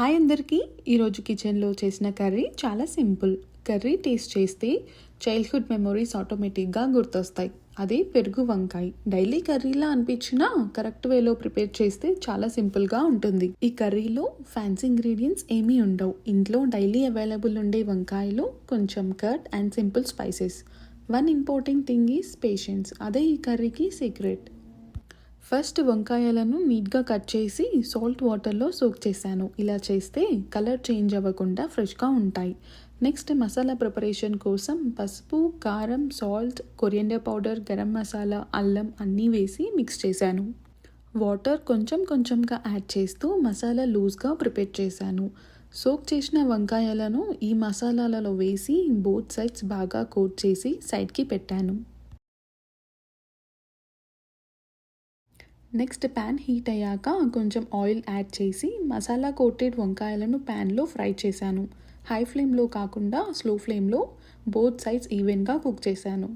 Hi అందరికీ. ఈరోజు కిచెన్లో చేసిన కర్రీ చాలా సింపుల్. కర్రీ టేస్ట్ చేస్తే చైల్డ్హుడ్ మెమొరీస్ ఆటోమేటిక్గా గుర్తొస్తాయి. అదే పెరుగు వంకాయ. డైలీ కర్రీలా అనిపించినా కరెక్ట్ వేలో ప్రిపేర్ చేస్తే చాలా సింపుల్గా ఉంటుంది. ఈ కర్రీలో ఫ్యాన్సీ ఇంగ్రీడియంట్స్ ఏమీ ఉండవు. ఇంట్లో డైలీ అవైలబుల్ ఉండే వంకాయలు, కొంచెం curd and simple spices. One important thing is patience. అదే ఈ కర్రీకి సీక్రెట్. ఫస్ట్ వంకాయలను నీట్గా కట్ చేసి సాల్ట్ వాటర్లో సోక్ చేశాను. ఇలా చేస్తే కలర్ చేంజ్ అవ్వకుండా ఫ్రెష్గా ఉంటాయి. నెక్స్ట్ మసాలా ప్రిపరేషన్ కోసం పసుపు, కారం, salt, coriander powder, garam masala, అల్లం అన్నీ వేసి మిక్స్ చేశాను. వాటర్ కొంచెం కొంచెంగా యాడ్ చేస్తూ మసాలా లూజ్గా ప్రిపేర్ చేశాను. సోక్ చేసిన వంకాయలను ఈ మసాలాలలో వేసి బోత్ సైడ్స్ బాగా కోట్ చేసి సైడ్కి పెట్టాను. నెక్స్ట్ ప్యాన్ హీట్ అయ్యాక కొంచెం ఆయిల్ యాడ్ చేసి మసాలా కోటెడ్ వంకాయలను ప్యాన్లో ఫ్రై చేశాను. హై ఫ్లేమ్లో కాకుండా స్లో ఫ్లేమ్లో బోత్ సైడ్స్ ఈవెన్గా కుక్ చేశాను.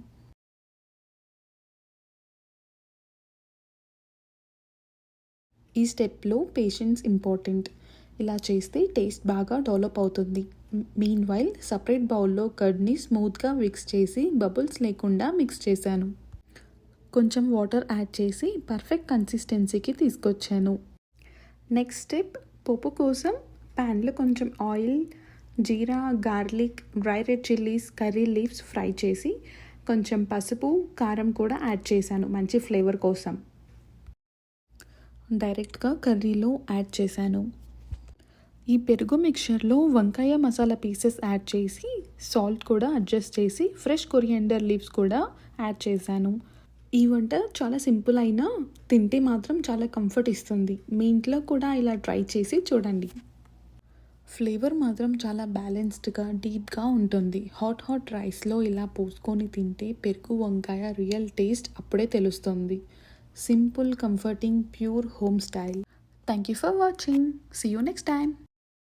ఈ స్టెప్లో పేషెన్స్ ఇంపార్టెంట్. ఇలా చేస్తే టేస్ట్ బాగా డెవలప్ అవుతుంది. మీన్ వైల్ సపరేట్ బౌల్లో కర్డ్ని స్మూత్గా మిక్స్ చేసి బబుల్స్ లేకుండా మిక్స్ చేశాను. కొంచెం వాటర్ యాడ్ చేసి పర్ఫెక్ట్ కన్సిస్టెన్సీకి తీసుకొచ్చాను. నెక్స్ట్ స్టెప్, పోపు కోసం ప్యాన్లో కొంచెం ఆయిల్, జీరా, garlic, dry red chillies, curry leaves fry చేసి కొంచెం పసుపు, కారం కూడా యాడ్ చేశాను మంచి ఫ్లేవర్ కోసం. డైరెక్ట్గా కర్రీలో యాడ్ చేశాను. ఈ పెరుగు మిక్చర్లో వంకాయ మసాలా పీసెస్ యాడ్ చేసి సాల్ట్ కూడా అడ్జస్ట్ చేసి ఫ్రెష్ కొరియండర్ లీవ్స్ కూడా యాడ్ చేశాను. ఈ వంట చాలా సింపుల్ అయినా తింటే మాత్రం చాలా కంఫర్ట్ ఇస్తుంది. మీ ఇంట్లో కూడా ఇలా ట్రై చేసి చూడండి. ఫ్లేవర్ మాత్రం చాలా బ్యాలెన్స్డ్గా, డీప్గా ఉంటుంది. హాట్ రైస్లో ఇలా పోసుకొని తింటే పెరుగు వంకాయ రియల్ టేస్ట్ అప్పుడే తెలుస్తుంది. Simple, comforting, pure home style. Thank you for watching. See you next time.